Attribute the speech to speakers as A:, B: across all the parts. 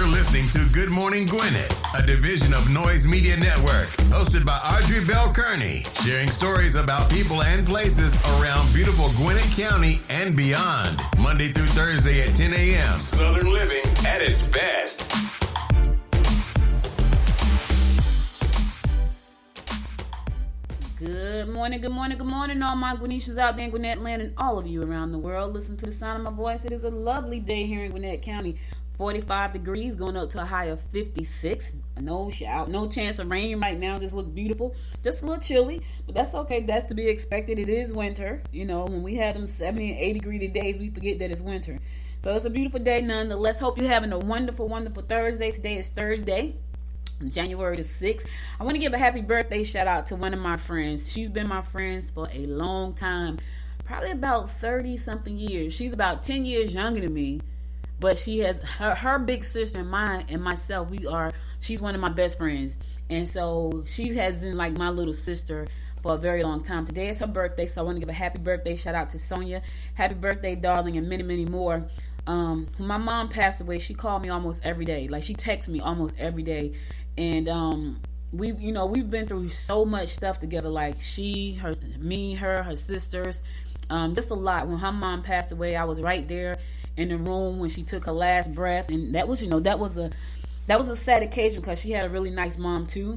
A: You're listening to Good Morning Gwinnett, a division of Noise Media Network, hosted by Audrey Bell Kearney, sharing stories about people and places around beautiful Gwinnett County and beyond. Monday through Thursday at 10 a.m. Southern living at its best.
B: Good morning, good morning, good morning, all my Gwinnetians out there in Gwinnett land and all of you around the world. Listen to the sound of my voice. It is a lovely day here in Gwinnett County. 45 degrees, going up to a high of 56. No chance of rain right now. Just look beautiful. Just a little chilly, but that's okay. That's to be expected. It is winter. You know, when we have them 70 and 80 degree days, we forget that it's winter. So it's a beautiful day nonetheless. Hope you're having a wonderful, wonderful Thursday. Today is Thursday, January the 6th. I want to give a happy birthday shout out to one of my friends. She's been my friend for a long time, probably about 30 something years. She's about 10 years younger than me, but she has her big sister and mine and myself. She's one of my best friends, and so she has been like my little sister for a very long time. Today is her birthday, so I want to give a happy birthday shout out to Sonia. Happy birthday, darling, and many, many more. When my mom passed away, she called me almost every day. Like, she texts me almost every day. And we've been through so much stuff together, like her sisters, just a lot. When her mom passed away, I was right there in the room when she took her last breath, and that was a sad occasion because she had a really nice mom too.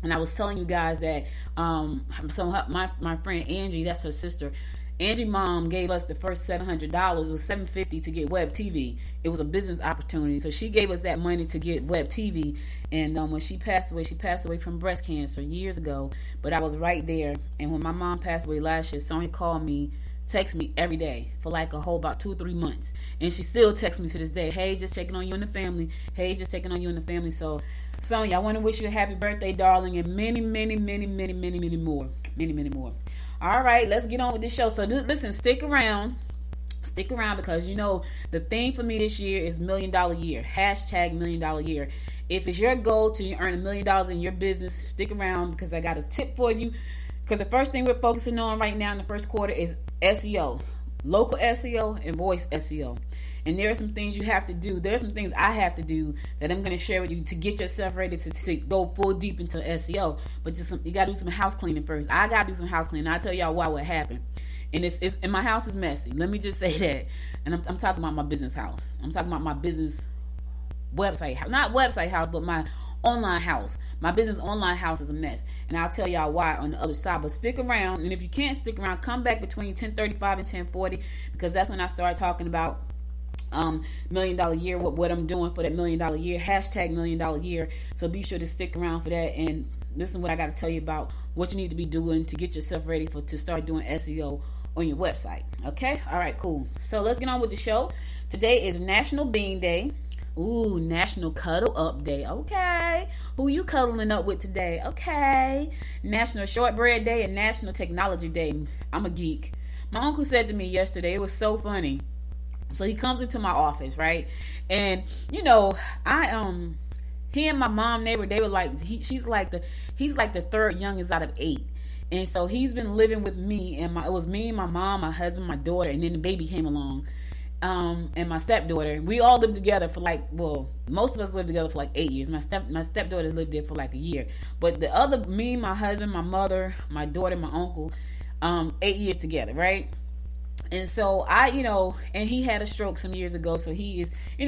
B: And I was telling you guys that my friend Angie, that's her sister, Angie mom gave us the first $700. It was $750 to get web TV. It was a business opportunity. So she gave us that money to get web TV. And when she passed away from breast cancer years ago. But I was right there. And when my mom passed away last year, Sonia called me, texted me every day for like a whole about 2 or 3 months. And she still texts me to this day. Hey, just checking on you and the family. Hey, just checking on you and the family. So, Sonia, I want to wish you a happy birthday, darling, and many, many, many, many, many, many more. Many, many more. All right, let's get on with this show. So listen, stick around because you know the theme for me this year is $1 million year. #1 million year. If it's your goal to earn $1 million in your business, stick around because I got a tip for you. Because the first thing we're focusing on right now in the first quarter is SEO, local SEO and voice SEO. And there are some things you have to do. There are some things I have to do that I'm going to share with you to get yourself ready to go full deep into SEO. But you got to do some house cleaning first. I got to do some house cleaning. I'll tell y'all what happened. And and my house is messy. Let me just say that. And I'm talking about my business house. I'm talking about my business website. Not website house, but my online house. My business online house is a mess. And I'll tell y'all why on the other side. But stick around. And if you can't stick around, come back between 10:35 and 10:40 because that's when I start talking about $1 million year, what I'm doing for that $1 million year, #1 million year. So be sure to stick around for that and listen what I got to tell you about what you need to be doing to get yourself ready to start doing SEO on your website. Okay? All right, cool. So let's get on with the show. Today is National Bean Day. Ooh, National Cuddle Up Day. Okay. Who you cuddling up with today? Okay. National Shortbread Day and National Technology Day. I'm a geek. My uncle said to me yesterday, it was so funny. So he comes into my office, right? And you know, he and my mom, they were like, he's like the third youngest out of 8. And so he's been living with me, and it was me, my mom, my husband, my daughter, and then the baby came along, and my stepdaughter. We all lived together for most of us lived together for like 8 years. My stepdaughter lived there for like a year, but me, my husband, my mother, my daughter, my uncle, 8 years together, right? And so and he had a stroke some years ago. So he is, he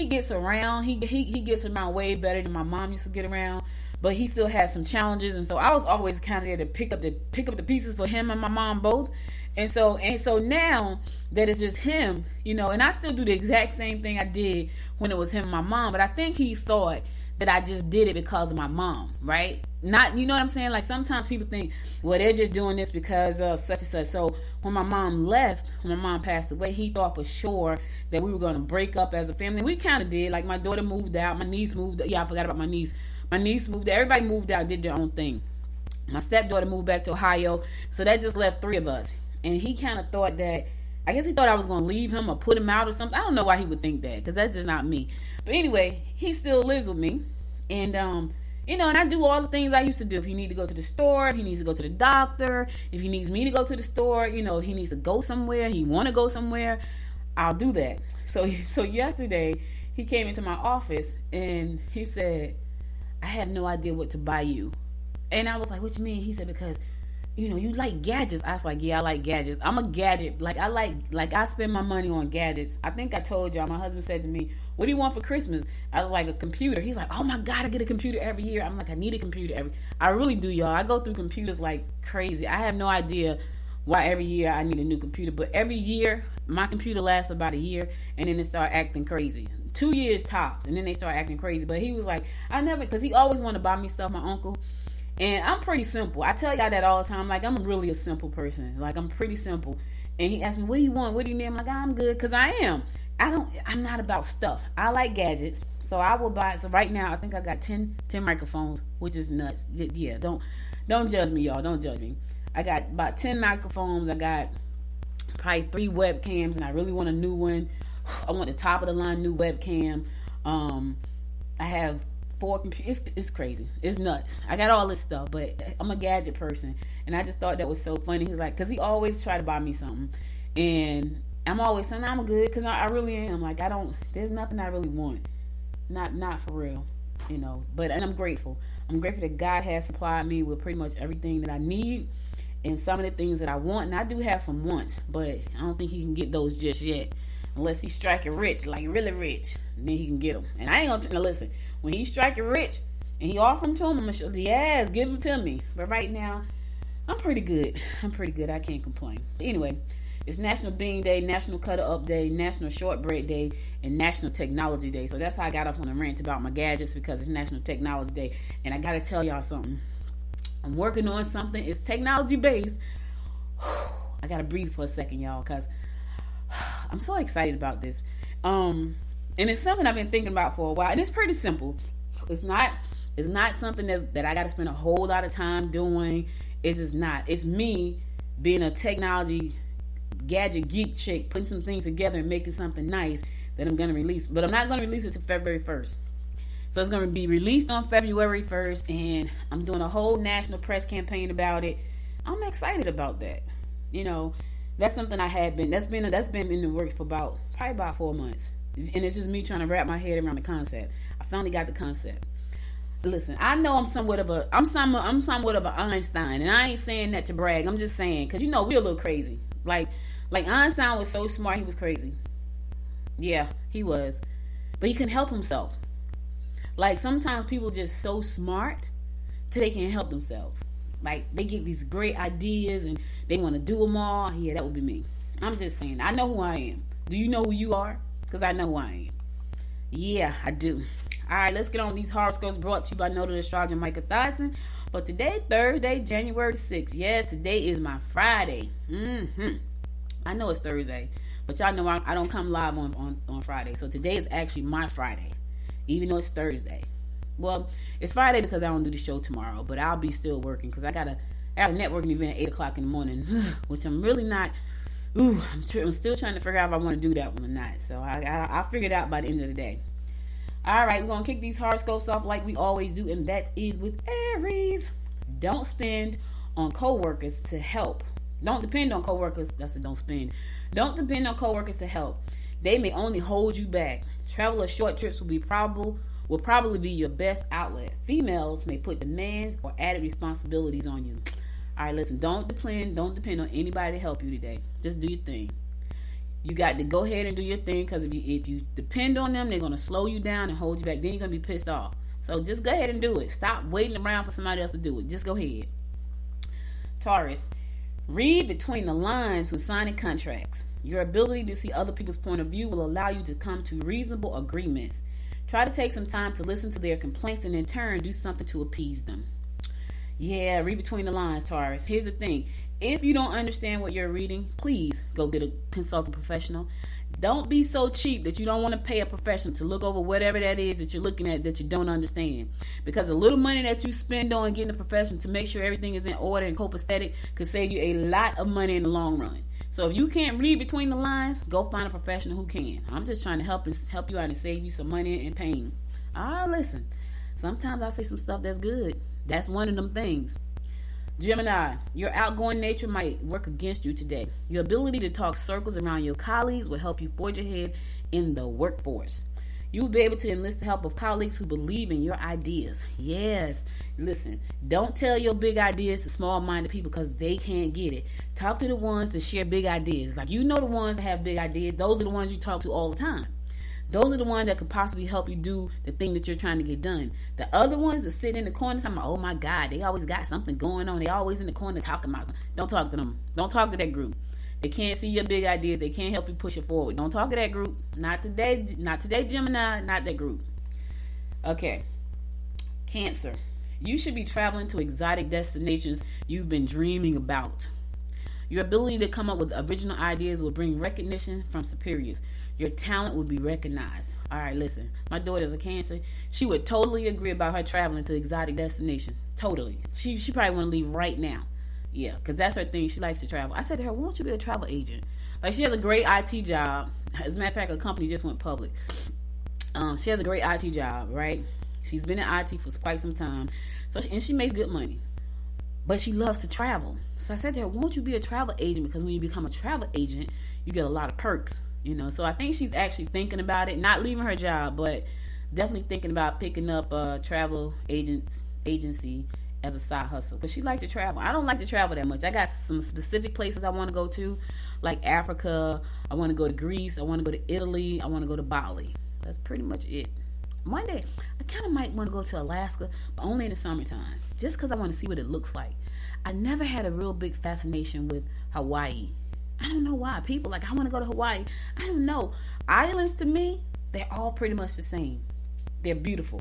B: gets around. He gets around way better than my mom used to get around. But he still has some challenges. And so I was always kind of there to pick up the pieces for him and my mom both. And so now that it's just him, and I still do the exact same thing I did when it was him and my mom. But I think he thought that I just did it because of my mom, right? Not, you know what I'm saying? Like sometimes people think, well, they're just doing this because of such and such. So when my mom passed away, he thought for sure that we were going to break up as a family. We kind of did. Like my daughter moved out. My niece moved. Yeah, I forgot about my niece. My niece moved out. Everybody moved out, did their own thing. My stepdaughter moved back to Ohio. So that just left 3 of us. And he kind of thought that, I guess he thought I was going to leave him or put him out or something. I don't know why he would think that because that's just not me. But anyway, he still lives with me. And, and I do all the things I used to do. If he needs to go to the store, if he needs to go to the doctor, if he needs me to go to the store, he needs to go somewhere, he want to go somewhere, I'll do that. So yesterday, he came into my office and he said, I have no idea what to buy you. And I was like, what you mean? He said, because, you know, you like gadgets. I was like, yeah, I like gadgets. I'm a gadget. I spend my money on gadgets. I think I told y'all, my husband said to me, what do you want for Christmas? I was like, a computer. He's like, oh my God, I get a computer every year. I'm like, I need a computer I really do, y'all. I go through computers like crazy. I have no idea why every year I need a new computer. But every year, my computer lasts about a year, and then it start acting crazy. 2 years tops, and then they start acting crazy. But he was like, because he always wanted to buy me stuff, my uncle. And I'm pretty simple. I tell y'all that all the time. Like, I'm really a simple person. Like, I'm pretty simple. And he asked me, what do you want? What do you need? I'm like, I'm good, because I am. I'm not about stuff. I like gadgets. So I will buy. So right now, I think I got 10 microphones, which is nuts. Yeah, don't judge me, y'all. Don't judge me. I got about 10 microphones. I got probably 3 webcams, and I really want a new one. I want the top of the line new webcam. I have 4 computers. It's crazy. It's nuts. I got all this stuff, but I'm a gadget person, and I just thought that was so funny. He's like, because he always try to buy me something, and I'm always saying I'm good, because I really am. Like, there's nothing I really want. Not for real, you know. And I'm grateful. I'm grateful that God has supplied me with pretty much everything that I need, and some of the things that I want. And I do have some wants, but I don't think he can get those just yet. Unless he's striking rich, like really rich, then he can get them. And I ain't gonna listen. When he's striking rich and he offer them to him, I'm gonna show, yes, give them to me. But right now, I'm pretty good. I can't complain. But anyway, it's National Bean Day, National Cutter Up Day, National Shortbread Day, and National Technology Day. So that's how I got up on a rant about my gadgets, because it's National Technology Day. And I gotta tell y'all something. I'm working on something. It's technology based. I gotta breathe for a second, y'all, because I'm so excited about this. And it's something I've been thinking about for a while. And it's pretty simple. It's not something that I got to spend a whole lot of time doing. It's just not. It's me being a technology gadget geek chick, putting some things together and making something nice that I'm going to release. But I'm not going to release it till February 1st. So it's going to be released on February 1st. And I'm doing a whole national press campaign about it. I'm excited about that. You know, that's something I had been. That's been in the works for probably about 4 months, and it's just me trying to wrap my head around the concept. I finally got the concept. Listen, I know I'm somewhat of an Einstein, and I ain't saying that to brag. I'm just saying, because you know we're a little crazy. Like Einstein was so smart, he was crazy. Yeah, he was, but he couldn't help himself. Like sometimes people just so smart till they can't help themselves. Like, they get these great ideas and they want to do them all. Yeah, that would be me. I'm just saying. I know who I am. Do you know who you are? Because I know who I am. Yeah, I do. All right, let's get on these horoscopes brought to you by noted astrologer Micah Thyssen. But today, Thursday, January 6th. Yeah, today is my Friday. I know it's Thursday, but y'all know I don't come live on Friday. So today is actually my Friday, even though it's Thursday. Well, it's Friday because I don't do the show tomorrow, but I'll be still working because I have a networking event at 8 o'clock in the morning, which I'm really not. I'm still trying to figure out if I want to do that one or not. So I'll figure it out by the end of the day. All right, we're going to kick these horoscopes off like we always do, and that is with Aries. Don't spend on coworkers to help. Don't depend on coworkers. That's it, don't spend. Don't depend on coworkers to help. They may only hold you back. Travel or short trips will probably be your best outlet. Females may put demands or added responsibilities on you. All right, listen, don't depend on anybody to help you today. Just do your thing. You got to go ahead and do your thing, because if you depend on them, they're going to slow you down and hold you back. Then you're going to be pissed off. So just go ahead and do it. Stop waiting around for somebody else to do it. Just go ahead. Taurus, read between the lines when signing contracts. Your ability to see other people's point of view will allow you to come to reasonable agreements. Try to take some time to listen to their complaints and in turn do something to appease them. Yeah, read between the lines, Taurus. Here's the thing. If you don't understand what you're reading, please go get a consultant professional. Don't be so cheap that you don't want to pay a professional to look over whatever that is that you're looking at that you don't understand. Because the little money that you spend on getting a professional to make sure everything is in order and copacetic could save you a lot of money in the long run. So if you can't read between the lines, go find a professional who can. I'm just trying to help you out and save you some money and pain. Listen, sometimes I say some stuff that's good. That's one of them things. Gemini, your outgoing nature might work against you today. Your ability to talk circles around your colleagues will help you forge ahead in the workforce. You will be able to enlist the help of colleagues who believe in your ideas. Yes. Listen, don't tell your big ideas to small-minded people because they can't get it. Talk to the ones that share big ideas. Like, you know, the ones that have big ideas, those are the ones you talk to all the time. Those are the ones that could possibly help you do the thing that you're trying to get done. The other ones that sit in the corner, talking about, oh my God, they always got something going on. They always in the corner talking about something. Don't talk to them. Don't talk to that group. They can't see your big ideas. They can't help you push it forward. Don't talk to that group. Not today. Not today, Gemini. Not that group. Okay. Cancer. You should be traveling to exotic destinations you've been dreaming about. Your ability to come up with original ideas will bring recognition from superiors. Your talent will be recognized. All right, listen. My daughter's a Cancer. She would totally agree about her traveling to exotic destinations. Totally. She probably want to leave right now. Yeah, because that's her thing. She likes to travel. I said to her, why don't you be a travel agent? Like, she has a great IT job. As a matter of fact, her company just went public. She has a great IT job, right? She's been in IT for quite some time. And she makes good money. But she loves to travel. So I said to her, won't you be a travel agent? Because when you become a travel agent, you get a lot of perks, you know. So I think she's actually thinking about it. Not leaving her job, but definitely thinking about picking up a travel agency as a side hustle, because she likes to travel. I don't like to travel that much. I got some specific places I want to go to, like Africa. I want to go to Greece. I want to go to Italy. I want to go to Bali. That's pretty much it. One day, I kind of might want to go to Alaska, but only in the summertime, just because I want to see what it looks like. I never had a real big fascination with Hawaii. I don't know why. People like, I want to go to Hawaii. I don't know. Islands, to me, they're all pretty much the same. They're beautiful.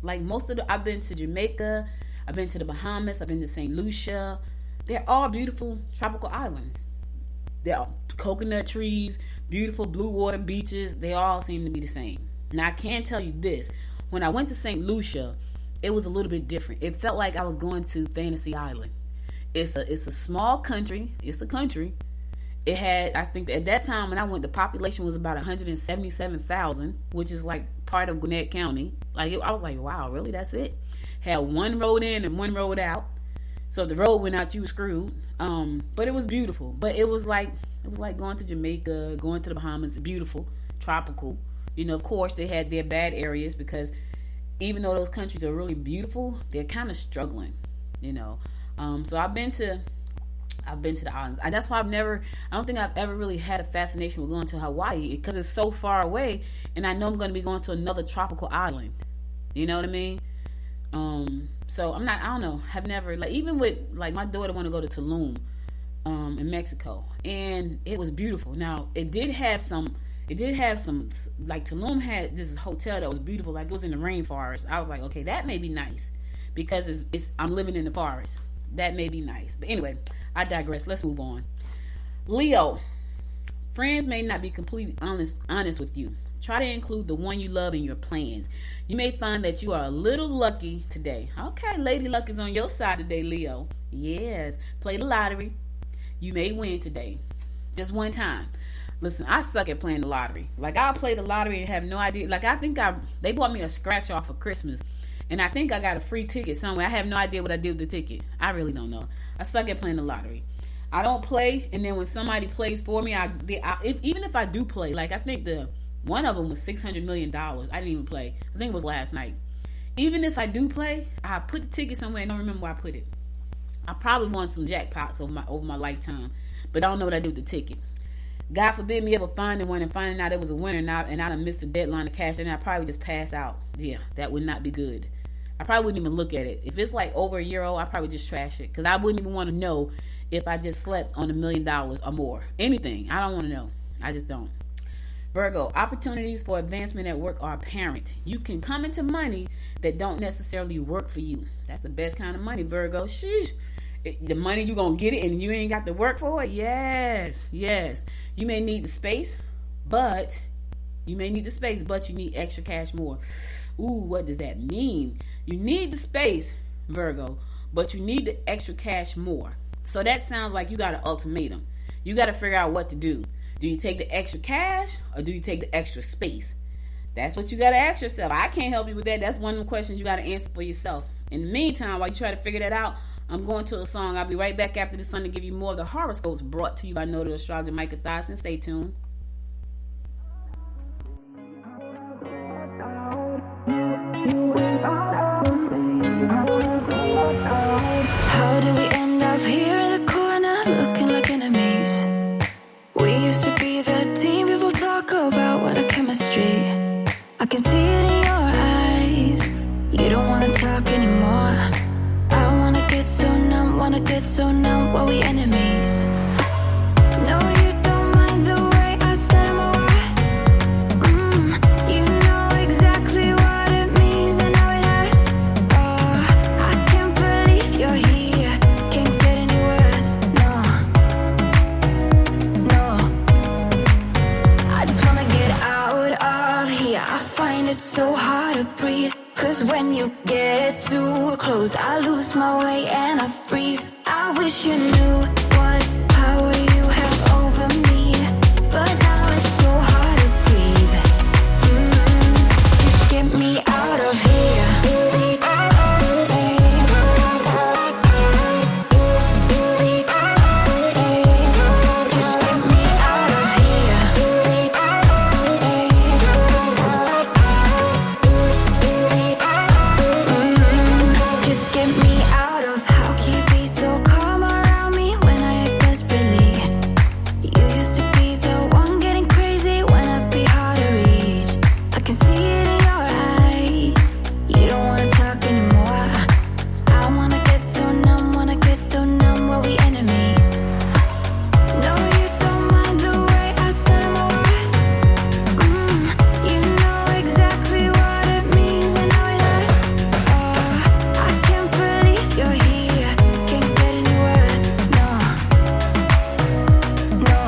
B: Like I've been to Jamaica, I've been to the Bahamas, I've been to St. Lucia. They're all beautiful tropical islands. They're all coconut trees, beautiful blue water beaches. They all seem to be the same. Now, I can tell you this. When I went to St. Lucia, it was a little bit different. It felt like I was going to Fantasy Island. It's a small country. It's a country. It had, I think at that time when I went, the population was about 177,000, which is like part of Gwinnett County. I was like, wow, really? That's it? Had one road in and one road out. So if the road went out, you were screwed. But it was beautiful. But it was like going to Jamaica, going to the Bahamas. Beautiful, tropical. You know, of course, they had their bad areas because even though those countries are really beautiful, they're kind of struggling. You know, so I've been to the islands. That's why I don't think I've ever really had a fascination with going to Hawaii, because it's so far away, and I know I'm going to be going to another tropical island. You know what I mean? So I don't know. I've never, even with, my daughter want to go to Tulum, in Mexico, and it was beautiful. Now, it did have some, Tulum had this hotel that was beautiful, it was in the rainforest. I was like, okay, that may be nice, because I'm living in the forest. That may be nice. But anyway, I digress. Let's move on. Leo, friends may not be completely honest with you. Try to include the one you love in your plans. You may find that you are a little lucky today. Okay, Lady Luck is on your side today, Leo. Yes, play the lottery. You may win today. Just one time. Listen, I suck at playing the lottery. I'll play the lottery and have no idea. I think they bought me a scratch off for Christmas. And I think I got a free ticket somewhere. I have no idea what I did with the ticket. I really don't know. I suck at playing the lottery. I don't play, and then when somebody plays for me, even if I do play, I think one of them was $600 million. I didn't even play. I think it was last night. Even if I do play, I put the ticket somewhere and don't remember where I put it. I probably won some jackpots over my lifetime, but I don't know what I did with the ticket. God forbid me ever finding one and finding out it was a winner and I done missed the deadline to cash it, and I probably just pass out. Yeah, that would not be good. I probably wouldn't even look at it. If it's over a year old, I probably just trash it, because I wouldn't even want to know if I just slept on $1 million or more. Anything. I don't want to know. I just don't. Virgo, opportunities for advancement at work are apparent. You can come into money that don't necessarily work for you. That's the best kind of money, Virgo. Sheesh. The money, you're going to get it and you ain't got to work for it? Yes. You may need the space, but you need extra cash more. Ooh, what does that mean? You need the space, Virgo, but you need the extra cash more. So that sounds like you got an ultimatum. You got to figure out what to do. Do you take the extra cash or do you take the extra space? That's what you got to ask yourself. I can't help you with that. That's one of the questions you got to answer for yourself. In the meantime, while you try to figure that out, I'm going to a song. I'll be right back after the sun to give you more of the horoscopes brought to you by noted astrologer Micah Thyssen. Stay tuned.
C: can see it in your eyes. You don't wanna talk anymore. I wanna get so numb while we enemies. No, you don't mind the way I stutter my words. You know exactly what it means and how it hurts. Oh, I can't believe you're here. Can't get any worse. No. I just wanna get out of here. I find it so hard to breathe. 'Cause when you get too close, I lose my way and I freeze. I wish you knew what power you have over me, but now it's so hard to breathe. Just get me out of here. Just get me out of here. Just get me out of. How can you be so calm around me when I act desperately? You used to be the one getting crazy when I'd be hard to reach. I can see it in your eyes. You don't wanna talk anymore. I wanna get so numb while we enemies. No, you don't mind the way I stutter my words. You know exactly what it means and how it hurts. Oh, I can't believe you're here. Can't get any worse. No.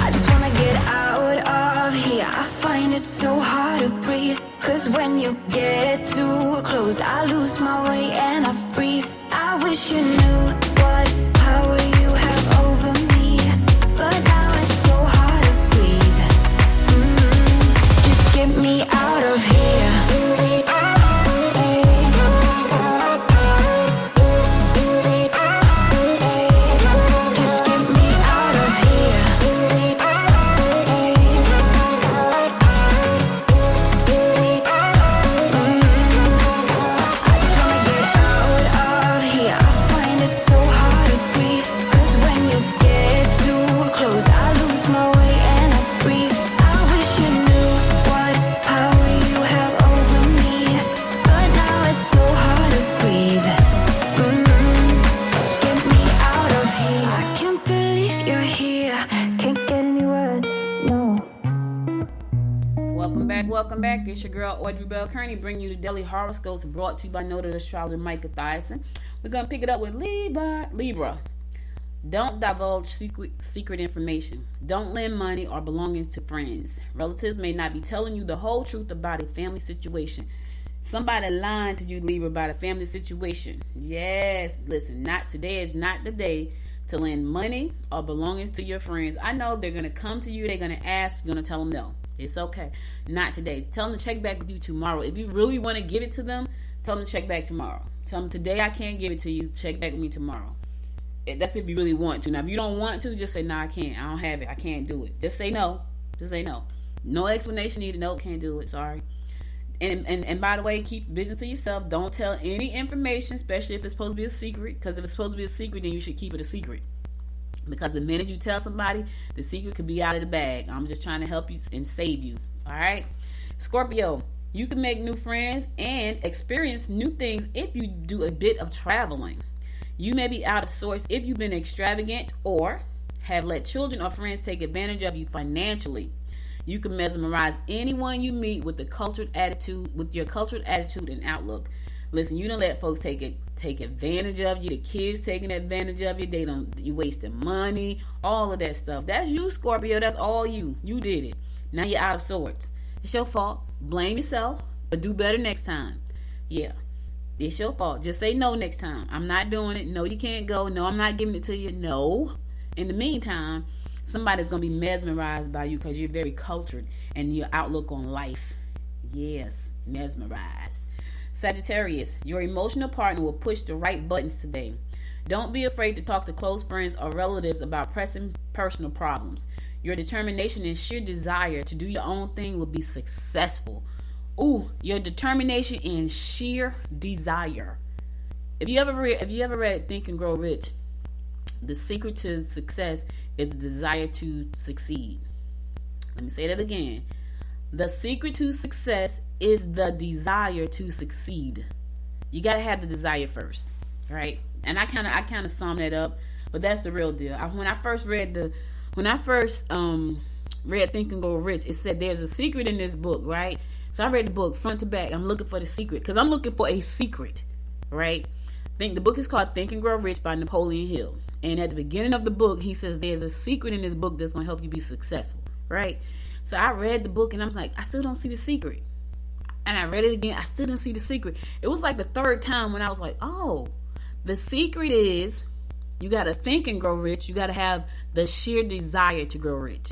C: I just wanna get out of here. I find it so hard to breathe. 'Cause when you get too close, I lose my way and I freeze. I wish you knew what power you have over me, but now it's so hard to breathe. Just get me out of here. Just get me out of here. I just wanna get out of here. I find it so hard to breathe. 'Cause when you get too close, I lose my way and I freeze. I wish you knew what power you have over me, but now it's so hard to breathe. Just get me out of here. I can't believe you're here. Can't get any words. No.
B: Welcome back. This your girl Audrey Bell Kearney, bringing you the daily horoscopes brought to you by noted astrologer Micah Thiessen. We're gonna pick it up with Libra. Don't divulge secret information. Don't lend money or belongings to friends. Relatives may not be telling you the whole truth about a family situation. Somebody lying to you, Libra, about a family situation. Yes, listen, today is not the day to lend money or belongings to your friends. I know they're going to come to you, they're going to ask, you're going to tell them no. It's okay. Not today. Tell them to check back with you tomorrow. If you really want to give it to them, tell them to check back tomorrow. Tell them today I can't give it to you. Check back with me tomorrow. That's if you really want to. Now, if you don't want to, just say, no, I can't. I don't have it. I can't do it. Just say no. Just say no. No explanation needed. No, can't do it. Sorry. And by the way, keep business to yourself. Don't tell any information, especially if it's supposed to be a secret. Because if it's supposed to be a secret, then you should keep it a secret. Because the minute you tell somebody, the secret could be out of the bag. I'm just trying to help you and save you. All right? Scorpio, you can make new friends and experience new things if you do a bit of traveling. You may be out of sorts if you've been extravagant or have let children or friends take advantage of you financially. You can mesmerize anyone you meet with your cultured attitude and outlook. Listen, you don't let folks take advantage of you. The kids taking advantage of you. You wasting money, all of that stuff. That's you, Scorpio. That's all you. You did it. Now you're out of sorts. It's your fault. Blame yourself, but do better next time. Yeah, it's your fault. Just say no next time. I'm not doing it. No, you can't go. No, I'm not giving it to you. No. In the meantime, somebody's going to be mesmerized by you because you're very cultured and your outlook on life. Yes, mesmerized. Sagittarius, your emotional partner will push the right buttons today. Don't be afraid to talk to close friends or relatives about pressing personal problems. Your determination and sheer desire to do your own thing will be successful. Ooh, your determination and sheer desire. If you ever read Think and Grow Rich, the secret to success is the desire to succeed. Let me say that again. The secret to success is the desire to succeed. You got to have the desire first, right? And I kind of sum that up, but that's the real deal. When I first read Think and Grow Rich, it said there's a secret in this book, right? So I read the book front to back. I'm looking for the secret because I'm looking for a secret, right? The book is called Think and Grow Rich by Napoleon Hill. And at the beginning of the book, he says there's a secret in this book that's going to help you be successful, right? So I read the book and I'm like, I still don't see the secret. And I read it again. I still didn't see the secret. It was like the third time when I was like, oh, the secret is you got to think and grow rich. You got to have the sheer desire to grow rich.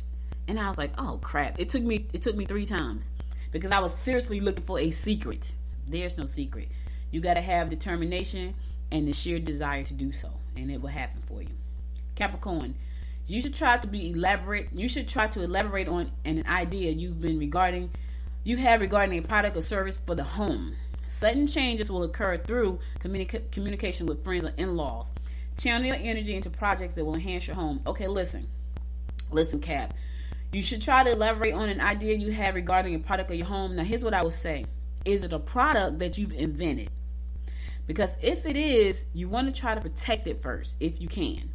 B: And I was like, oh, crap. It took me 3 times because I was seriously looking for a secret. There's no secret. You got to have determination and the sheer desire to do so. And it will happen for you. Capricorn, you should try to elaborate on an idea you have regarding a product or service for the home. Sudden changes will occur through communication with friends or in-laws. Channel your energy into projects that will enhance your home. Okay, listen, Cap. You should try to elaborate on an idea you have regarding a product or your home. Now, here's what I would say. Is it a product that you've invented? Because if it is, you want to try to protect it first, if you can.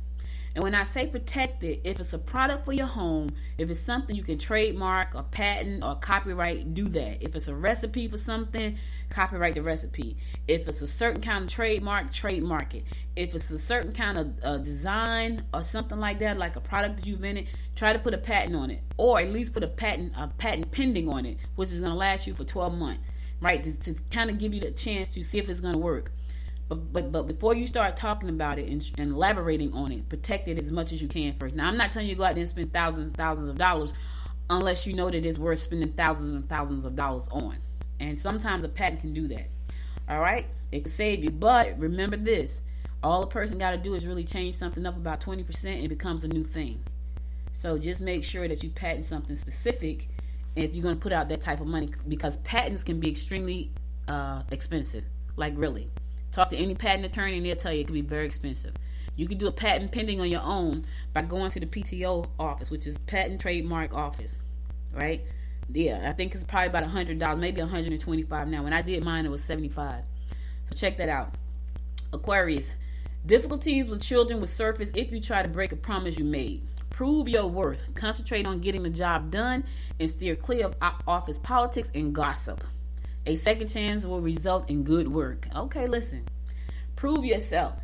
B: And when I say protect it, if it's a product for your home, if it's something you can trademark or patent or copyright, do that. If it's a recipe for something, copyright the recipe. If it's a certain kind of trademark it. If it's a certain kind of design or something like that, like a product that you've invented, try to put a patent on it. Or at least put a patent pending on it, which is going to last you for 12 months, right? To kind of give you the chance to see if it's going to work. But before you start talking about it and elaborating on it, protect it as much as you can first. Now, I'm not telling you to go out there and spend thousands and thousands of dollars unless you know that it's worth spending thousands and thousands of dollars on. And sometimes a patent can do that. All right? It can save you. But remember this. All a person got to do is really change something up about 20% and it becomes a new thing. So just make sure that you patent something specific if you're going to put out that type of money, because patents can be extremely expensive. Like, really. Talk to any patent attorney and they'll tell you it can be very expensive. You can do a patent pending on your own by going to the PTO office, which is Patent Trademark Office, right? Yeah, I think it's probably about $100, maybe $125 now. When I did mine, it was $75. So check that out. Aquarius, difficulties with children will surface if you try to break a promise you made. Prove your worth. Concentrate on getting the job done and steer clear of office politics and gossip. A second chance will result in good work. Okay, listen. Prove yourself.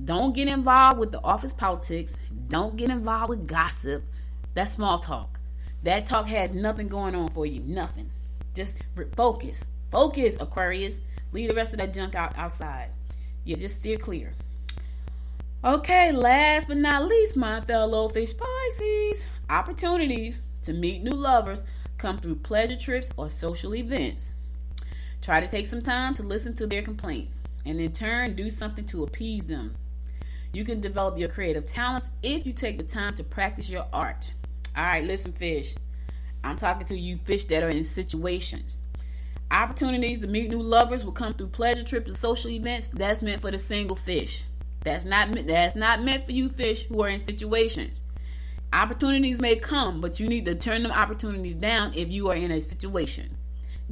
B: Don't get involved with the office politics. Don't get involved with gossip. That's small talk. That talk has nothing going on for you. Nothing. Just focus. Focus, Aquarius. Leave the rest of that junk outside. Yeah, just steer clear. Okay, last but not least, my fellow fish Pisces. Opportunities to meet new lovers come through pleasure trips or social events. Try to take some time to listen to their complaints and in turn do something to appease them. You can develop your creative talents if you take the time to practice your art. All right, listen, fish. I'm talking to you fish that are in situations. Opportunities to meet new lovers will come through pleasure trips and social events. That's meant for the single fish. That's not meant for you fish who are in situations. Opportunities may come, but you need to turn them opportunities down if you are in a situation.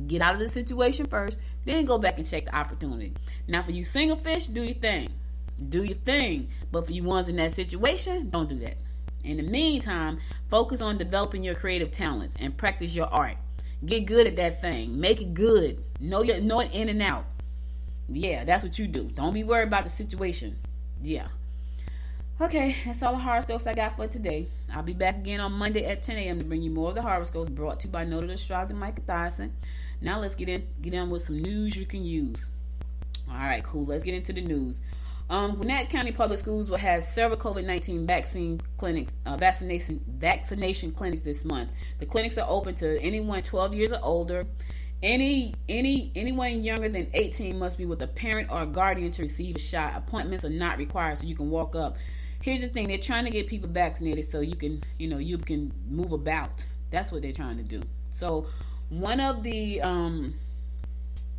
B: Get out of the situation first, then go back and check the opportunity. Now, for you single fish, do your thing. Do your thing. But for you ones in that situation, don't do that. In the meantime, focus on developing your creative talents and practice your art. Get good at that thing. Make it good. Know it in and out. Yeah, that's what you do. Don't be worried about the situation. Yeah. Okay, that's all the horoscopes I got for today. I'll be back again on Monday at 10 a.m. to bring you more of the horoscopes brought to you by noted astrologer Micah Thyssen. Now let's get in with some news you can use. All right, cool. Let's get into the news. Gwinnett County Public Schools will have several COVID-19 vaccination clinics this month. The clinics are open to anyone 12 years or older. Anyone younger than 18 must be with a parent or a guardian to receive a shot. Appointments are not required, so you can walk up. Here's the thing: they're trying to get people vaccinated so you can move about. That's what they're trying to do. So one of the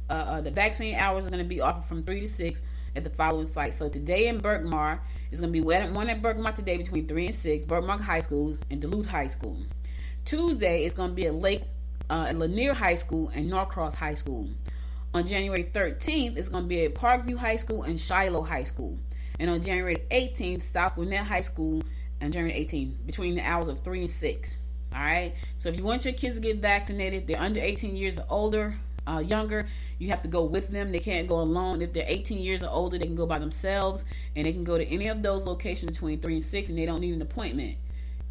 B: vaccine hours are going to be offered from 3 to 6 at the following sites. So today in Berkmar is going to be one at Berkmar today between 3 and 6, Berkmar High School and Duluth High School. Tuesday is going to be at Lake Lanier High School and Norcross High School. On January 13th, it's going to be at Parkview High School and Shiloh High School. And on January 18th, South Gwinnett High School and January 18th, between the hours of 3 and 6. All right? So if you want your kids to get vaccinated, they're under 18 years or older, younger, you have to go with them. They can't go alone. If they're 18 years or older, they can go by themselves, and they can go to any of those locations between 3 and 6, and they don't need an appointment.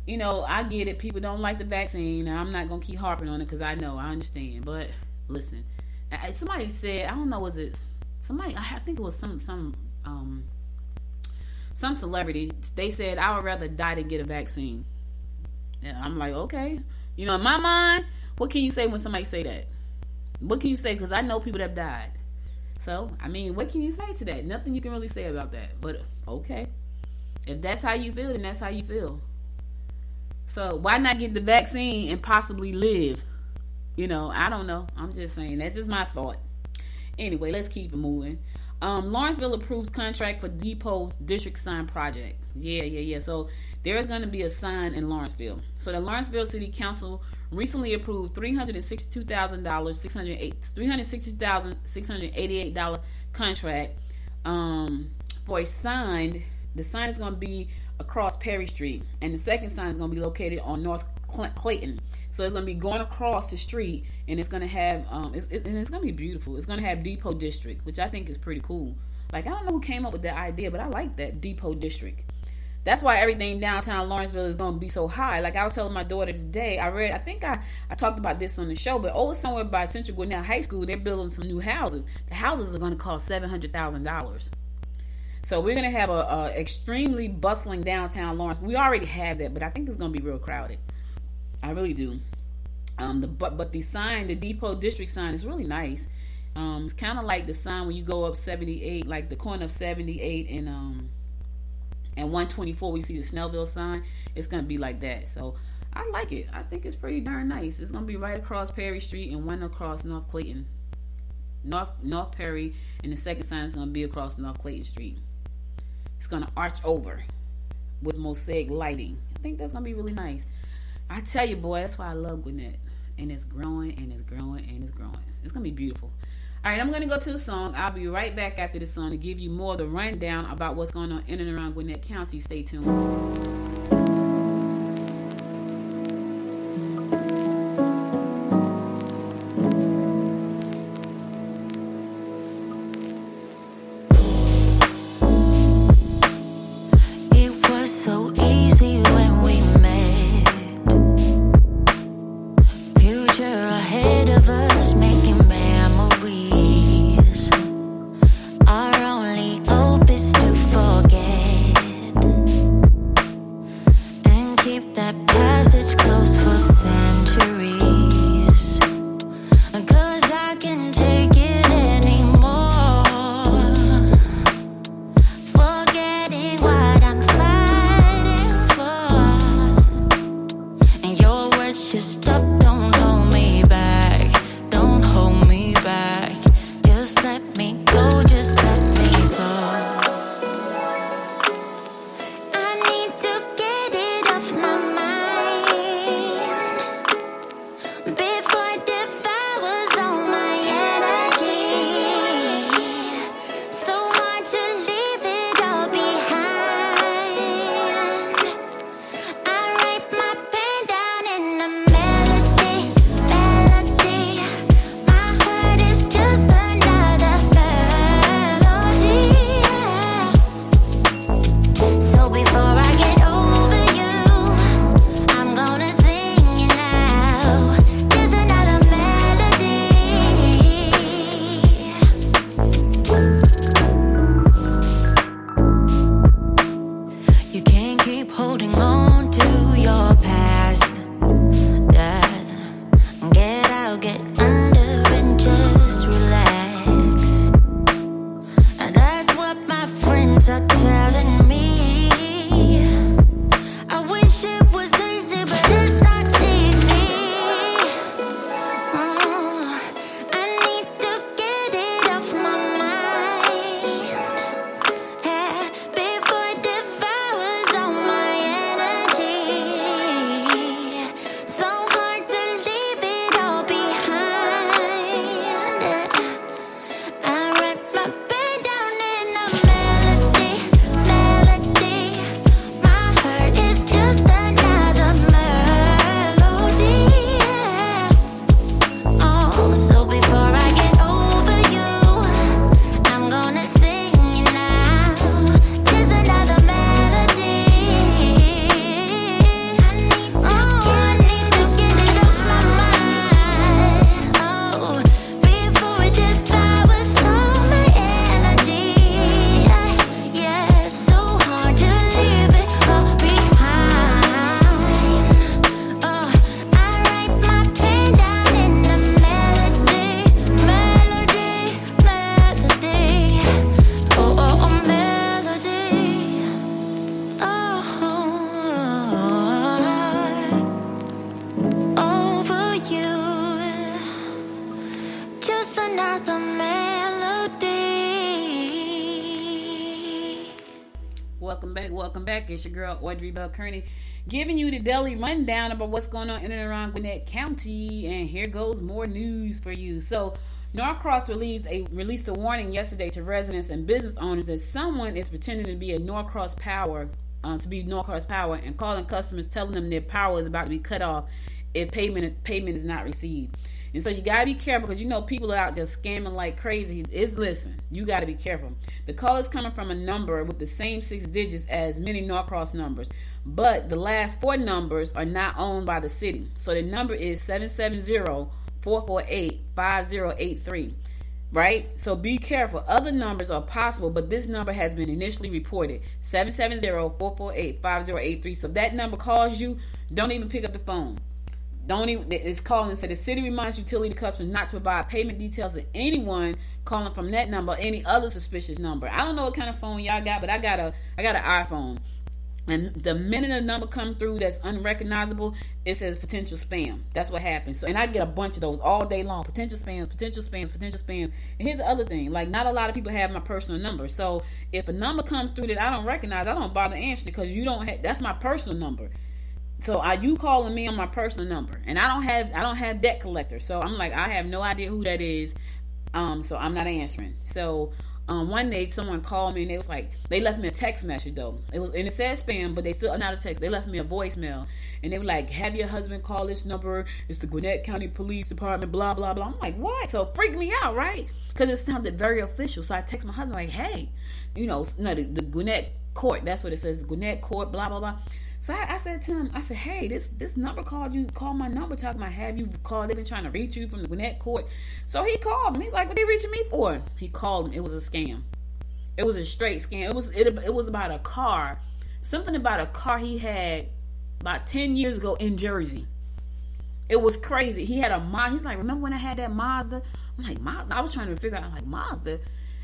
B: You know, I get it. People don't like the vaccine. I'm not going to keep harping on it because I understand. But listen, somebody said, I don't know, was it somebody, I think it was some celebrity. They said, I would rather die than get a vaccine. And I'm like, okay. You know, in my mind, what can you say when somebody say that? What can you say? Because I know people that have died. So, I mean, what can you say to that? Nothing you can really say about that. But, okay. If that's how you feel, then that's how you feel. So, why not get the vaccine and possibly live? You know, I don't know. I'm just saying. That's just my thought. Anyway, let's keep it moving. Lawrenceville approves contract for Depot District Sign Project. Yeah. So, there is going to be a sign in Lawrenceville. So, the Lawrenceville City Council recently approved $362,688 contract for a sign. The sign is going to be across Perry Street, and the second sign is going to be located on North Clayton. So it's going to be going across the street, and it's going to have and it's going to be beautiful. It's going to have Depot District, which I think is pretty cool. Like, I don't know who came up with that idea, but I like that Depot District. That's why everything downtown Lawrenceville is going to be so high. Like I was telling my daughter today, I think I talked about this on the show, but over somewhere by Central Gwinnett High School, they're building some new houses. The houses are going to cost $700,000. So we're going to have a extremely bustling downtown Lawrence. We already have that, but I think it's going to be real crowded. I really do. But the sign, the Depot District sign, is really nice. It's kind of like the sign when you go up 78, like the corner of 78 and 124, where you see the Snellville sign. It's going to be like that. So I like it. I think it's pretty darn nice. It's going to be right across Perry Street and one across North Clayton. North Perry, and the second sign is going to be across North Clayton Street. It's going to arch over with mosaic lighting. I think that's going to be really nice. I tell you, boy, that's why I love Gwinnett. And it's growing, and it's growing, and it's growing. It's going to be beautiful. All right, I'm going to go to the song. I'll be right back after the song to give you more of the rundown about what's going on in and around Gwinnett County. Stay tuned.
C: another melody.
B: Welcome back. It's your girl Audrey Bell Kearney, giving you the daily rundown about what's going on in and around Gwinnett County. And here goes more news for you. So, Norcross released a warning yesterday to residents and business owners that someone is pretending to be Norcross Power, and calling customers, telling them their power is about to be cut off if payment is not received. And so you gotta be careful, because you know people are out there scamming like crazy. Listen, you gotta be careful. The call is coming from a number with the same 6 digits as many Norcross numbers, but the last 4 numbers are not owned by the city. So the number is 770-448-5083. Right? So be careful. Other numbers are possible, but this number has been initially reported. 770-448-5083. So if that number calls you, don't even pick up the phone. It's calling and said the city reminds utility customers not to provide payment details to anyone calling from that number or any other suspicious number. I don't know what kind of phone y'all got, but I got an iPhone. And the minute a number comes through that's unrecognizable, it says potential spam. That's what happens. So, and I get a bunch of those all day long. Potential spams. And here's the other thing. Like, not a lot of people have my personal number. So if a number comes through that I don't recognize, I don't bother answering it, because that's my personal number. So are you calling me on my personal number? And I don't have debt collector. So I'm like, I have no idea who that is. So I'm not answering. So one day someone called me and they left me a text message though. It said spam, but they still not a text. They left me a voicemail and they were like, have your husband call this number. It's the Gwinnett County Police Department, blah, blah, blah. I'm like, what? So it freaked me out, right? Because it sounded very official. So I text my husband like, hey, the Gwinnett Court. That's what it says, Gwinnett Court, blah, blah, blah. So I said to him, hey, this number called you, call my number, talking about have you called, they've been trying to reach you from the Gwinnett Court. So he called me. He's like, what are they reaching me for? He called him. It was a scam. It was a straight scam. It was about a car, something about a car he had about 10 years ago in Jersey. It was crazy. He had a Mazda. He's like, remember when I had that Mazda? I'm like, Mazda? I was trying to figure out, I'm like, Mazda?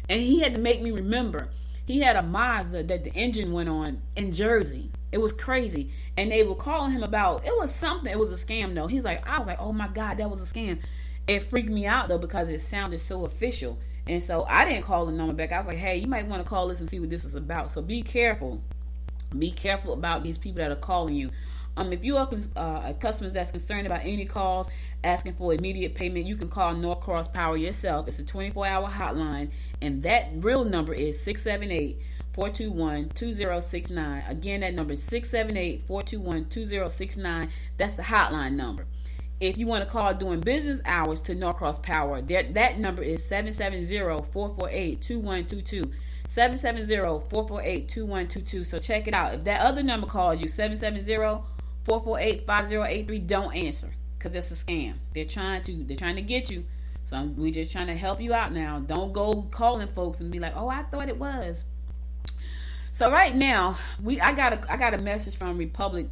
B: And he had to make me remember. He had a Mazda that the engine went on in Jersey. It was crazy. And they were calling him about, it was something. It was a scam though. I was like, oh my God, that was a scam. It freaked me out though, because it sounded so official. And so I didn't call the number back. I was like, hey, you might want to call this and see what this is about. So be careful. Be careful about these people that are calling you. If you are a customer that's concerned about any calls asking for immediate payment, you can call Norcross Power yourself. It's a 24-hour hotline, and that real number is 678-421-2069. Again, that number is 678-421-2069. That's the hotline number. If you want to call during business hours to Norcross Power, that number is 770-448-2122. 770-448-2122. So check it out. If that other number calls you, 770-448-5083, don't answer, because it's a scam. They're trying to get you. So we're just trying to help you out now. Don't go calling folks and be like, oh, I thought it was. So right now, I got a message from Republic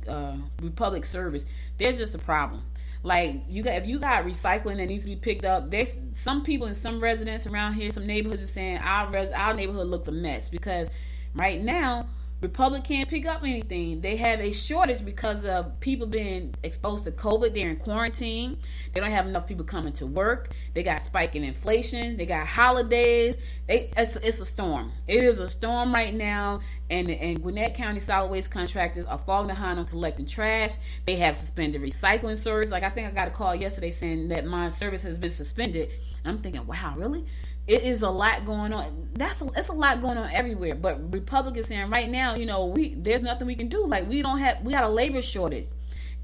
B: Service. There's just a problem. Like if you got recycling that needs to be picked up, there's some people and some residents around here, some neighborhoods are saying our neighborhood looks a mess, because right now Republic can't pick up anything. They have a shortage because of people being exposed to COVID. They're in quarantine. They don't have enough people coming to work. They got spiking inflation. They got holidays. It's a storm. It is a storm right now. And Gwinnett County solid waste contractors are falling behind on collecting trash. They have suspended recycling service. Like, I think I got a call yesterday saying that my service has been suspended. And I'm thinking, wow, really? It is a lot going on. It's a lot going on everywhere. But Republicans saying right now, there's nothing we can do. Like, we got a labor shortage,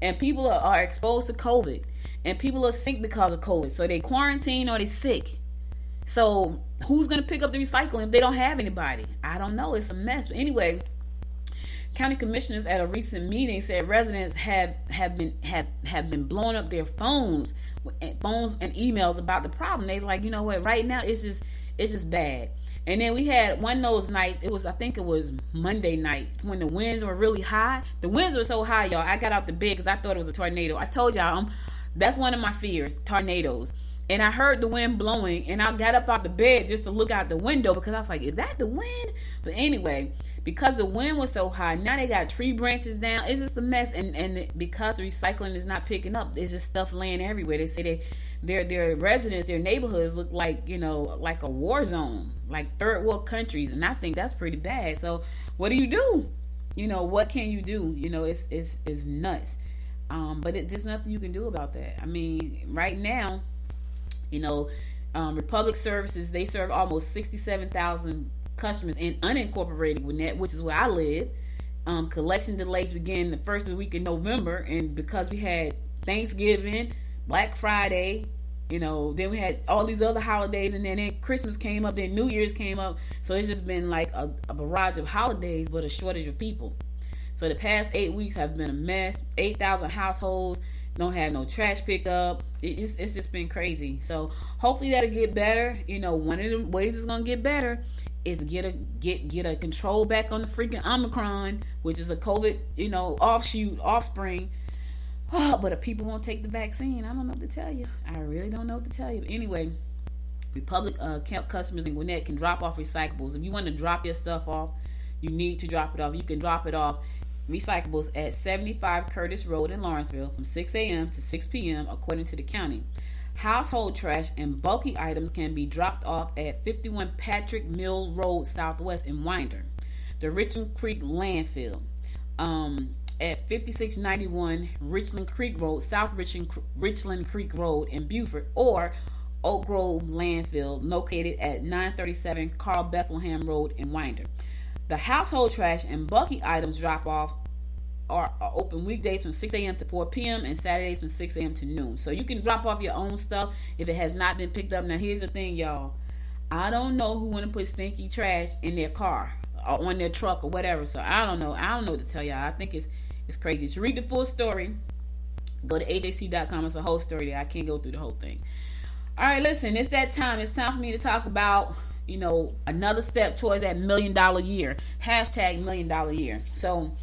B: and people are exposed to COVID, and people are sick because of COVID. So they quarantine or they sick. So who's gonna pick up the recycling if they don't have anybody? I don't know. It's a mess. But anyway, county commissioners at a recent meeting said residents have been blowing up their phones and emails about the problem. They're like, you know what? Right now it's just bad. And then we had one of those nights. I think it was Monday night when the winds were really high. The winds were so high, y'all. I got out the bed because I thought it was a tornado. I told y'all that's one of my fears, tornadoes. And I heard the wind blowing, and I got up out the bed just to look out the window because I was like, is that the wind? But anyway, because the wind was so high, now they got tree branches down. It's just a mess. And because the recycling is not picking up, there's just stuff laying everywhere. They say their residents, their neighborhoods look like, like a war zone, like third world countries. And I think that's pretty bad. So what do? What can you do? It's nuts. But there's nothing you can do about that. I mean, right now, Republic Services, they serve almost 67,000 customers in unincorporated Gwinnett, which is where I live. Collection delays began the first week in November, and because we had Thanksgiving, Black Friday, then we had all these other holidays, and then Christmas came up, then New Year's came up. So it's just been like a barrage of holidays, but a shortage of people. So the past 8 weeks have been a mess. 8,000 households don't have no trash pickup. It's just been crazy. So hopefully that'll get better. One of the ways it's gonna get better is to get a control back on the freaking Omicron, which is a COVID, offspring. But if people won't take the vaccine, I don't know what to tell you. I really don't know what to tell you. Anyway, Republic customers in Gwinnett can drop off recyclables. If you want to drop your stuff off, you need to drop it off. You can drop it off recyclables at 75 Curtis Road in Lawrenceville from 6 a.m. to 6 p.m. according to the county. Household trash and bulky items can be dropped off at 51 Patrick Mill Road Southwest in Winder. The Richland Creek Landfill at 5691 Richland Creek Road, South Richland Creek Road in Beaufort, or Oak Grove Landfill located at 937 Carl Bethlehem Road in Winder. The household trash and bulky items drop-off are open weekdays from 6 a.m. to 4 p.m. and Saturdays from 6 a.m. to noon. So you can drop off your own stuff if it has not been picked up. Now, here's the thing, y'all. I don't know who want to put stinky trash in their car or on their truck or whatever. So I don't know. I don't know what to tell y'all. I think it's crazy. To read the full story, go to ajc.com. It's a whole story there. I can't go through the whole thing. All right, listen. It's that time. It's time for me to talk about another step towards that $1 million year. Hashtag $1 million year. So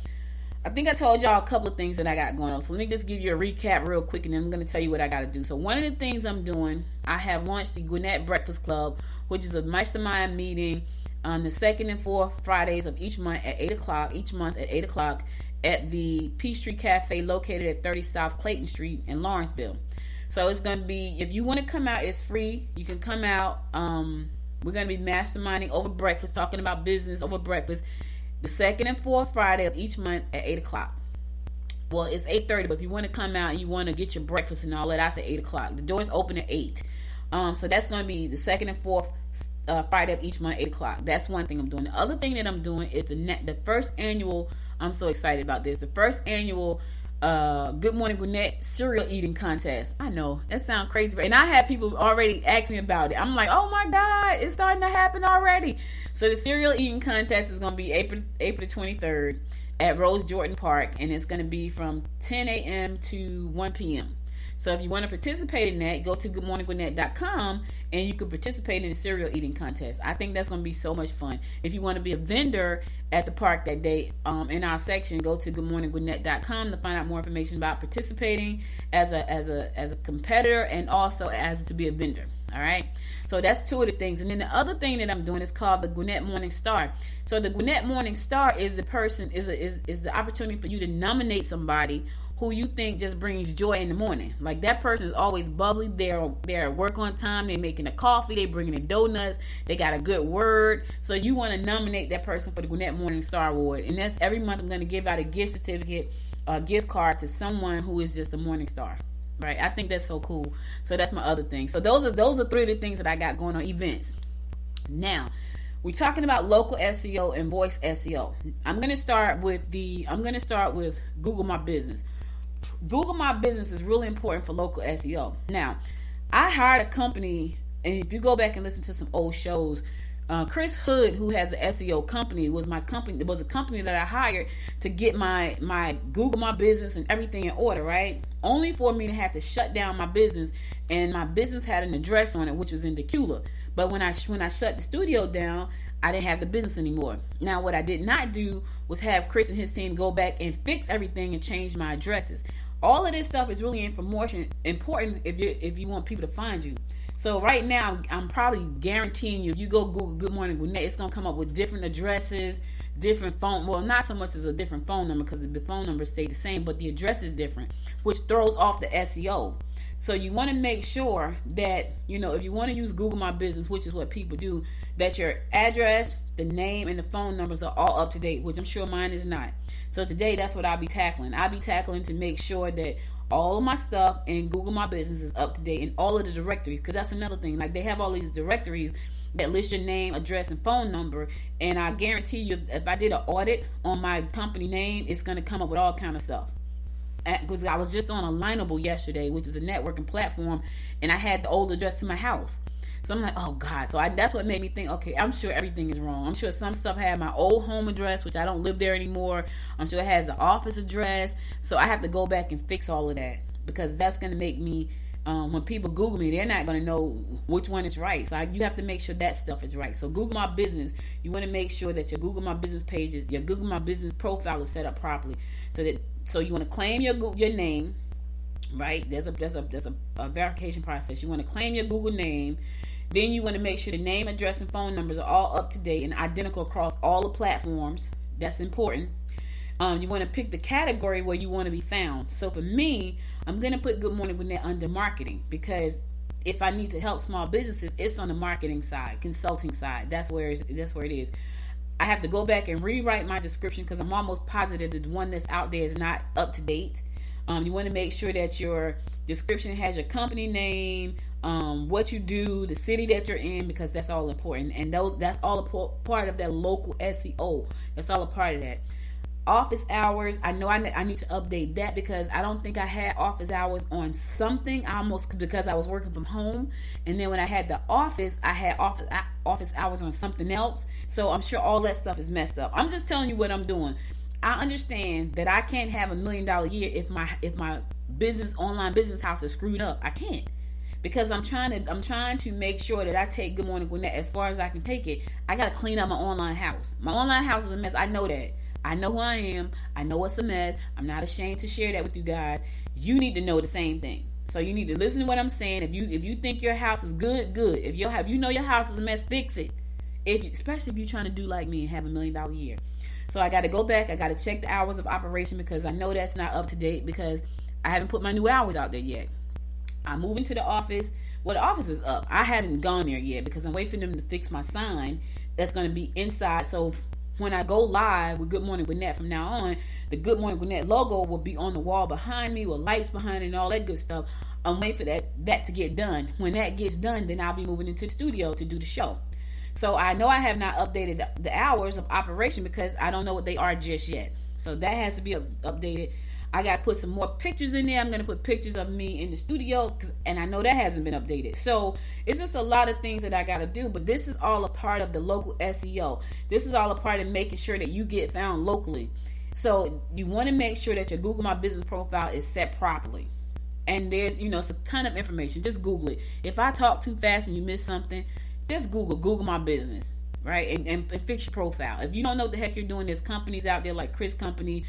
B: I think I told y'all a couple of things that I got going on. So let me just give you a recap real quick, and then I'm going to tell you what I got to do. So one of the things I'm doing, I have launched the Gwinnett Breakfast Club, which is a mastermind meeting on the second and fourth Fridays of each month at 8 o'clock, at the Peachtree Cafe located at 30 South Clayton Street in Lawrenceville. So it's going to be, if you want to come out, it's free. You can come out. We're going to be masterminding over breakfast, talking about business over breakfast, the second and fourth Friday of each month at 8 o'clock. Well, it's 8:30, but if you want to come out and you want to get your breakfast and all that, I say 8 o'clock. The doors open at 8. So that's going to be the second and fourth Friday of each month, 8 o'clock. That's one thing I'm doing. The other thing that I'm doing is the first annual, I'm so excited about this, the first annual Good Morning Gwinnett cereal eating contest. I know that sounds crazy, and I had people already ask me about it. I'm like, oh my god, it's starting to happen already. So the cereal eating contest is going to be April the 23rd at Rose Jordan Park, and it's going to be from 10 a.m. to 1 p.m. So if you want to participate in that, go to goodmorninggwinnett.com and you can participate in the cereal eating contest. I think that's going to be so much fun. If you want to be a vendor at the park that day, in our section, go to goodmorninggwinnett.com to find out more information about participating as a competitor and also as to be a vendor. All right. So that's two of the things. And then the other thing that I'm doing is called the Gwinnett Morning Star. So the Gwinnett Morning Star is the person, is the opportunity for you to nominate somebody who you think just brings joy in the morning. Like that person is always bubbly. They're at work on time. They're making a coffee. They're bringing in donuts. They got a good word. So you want to nominate that person for the Gwinnett Morning Star Award. And that's every month I'm going to give out a gift certificate, a gift card to someone who is just a morning star. Right? I think that's so cool. So that's my other thing. So those are three of the things that I got going on, events. Now, we're talking about local SEO and voice SEO. I'm going to start with Google My Business. Google My Business is really important for local SEO. Now, I hired a company, and if you go back and listen to some old shows, Chris Hood, who has an SEO company, was a company that I hired to get my Google My Business and everything in order, right? Only for me to have to shut down my business, and my business had an address on it, which was in Decula. But when I shut the studio down, I didn't have the business anymore. Now, what I did not do was have Chris and his team go back and fix everything and change my addresses. All of this stuff is really important if you want people to find you. So right now, I'm probably guaranteeing you, if you go Google Good Morning Gwinnett, it's going to come up with different addresses, different phone, well, not so much as a different phone number because the phone numbers stay the same, but the address is different, which throws off the SEO. So you want to make sure that, if you want to use Google My Business, which is what people do, that your address, the name, and the phone numbers are all up to date, which I'm sure mine is not. So today, that's what I'll be tackling. I'll be tackling to make sure that all of my stuff in Google My Business is up to date in all of the directories, because that's another thing. Like, they have all these directories that list your name, address, and phone number, and I guarantee you, if I did an audit on my company name, it's going to come up with all kind of stuff. Because I was just on Alignable yesterday, which is a networking platform, and I had the old address to my house. So I'm like, oh God. So that's what made me think, okay, I'm sure everything is wrong. I'm sure some stuff had my old home address, which I don't live there anymore. I'm sure it has the office address. So I have to go back and fix all of that, because that's going to make me, when people Google me, they're not going to know which one is right. So you have to make sure that stuff is right. So Google My Business, you want to make sure that your Google My Business pages, your Google My Business profile is set up properly. So you want to claim your name, right? There's a verification process. You want to claim your Google name. Then you want to make sure the name, address, and phone numbers are all up to date and identical across all the platforms. That's important. You want to pick the category where you want to be found. So for me, I'm going to put Good Morning Gwinnett under marketing, because if I need to help small businesses, it's on the marketing side, consulting side. That's where it is. I have to go back and rewrite my description, because I'm almost positive that the one that's out there is not up to date. You want to make sure that your description has your company name, what you do, the city that you're in, because that's all important. And that's all a part of that local SEO. That's all a part of that. Office hours, I know I need to update that, because I don't think I had office hours on something, because I was working from home, and then when I had the office, I had office hours on something else. So I'm sure all that stuff is messed up. I'm just telling you what I'm doing. I understand that I can't have $1 million a year if my online business house is screwed up. I can't, because I'm trying to make sure that I take Good Morning Gwinnett as far as I can take it. I got to clean up my online house. My online house is a mess. I know that. I know who I am. I know it's a mess. I'm not ashamed to share that with you guys. You need to know the same thing. So you need to listen to what I'm saying. If you think your house is good. If your house is a mess, fix it. Especially if you're trying to do like me and have $1 million a year. So I got to go back. I got to check the hours of operation, because I know that's not up to date, because I haven't put my new hours out there yet. I'm moving to the office. Well, the office is up. I haven't gone there yet, because I'm waiting for them to fix my sign that's going to be inside. So when I go live with Good Morning Gwinnett from now on, the Good Morning Gwinnett logo will be on the wall behind me, with lights behind it and all that good stuff. I'm waiting for that to get done. When that gets done, then I'll be moving into the studio to do the show. So I know I have not updated the hours of operation, because I don't know what they are just yet. So that has to be updated. I got to put some more pictures in there. I'm going to put pictures of me in the studio, and I know that hasn't been updated. So it's just a lot of things that I got to do, but this is all a part of the local SEO. This is all a part of making sure that you get found locally. So you want to make sure that your Google My Business profile is set properly. And there's, it's a ton of information. Just Google it. If I talk too fast and you miss something, just Google My Business. Right, and fix your profile. If you don't know what the heck you're doing, there's companies out there like Chris Company,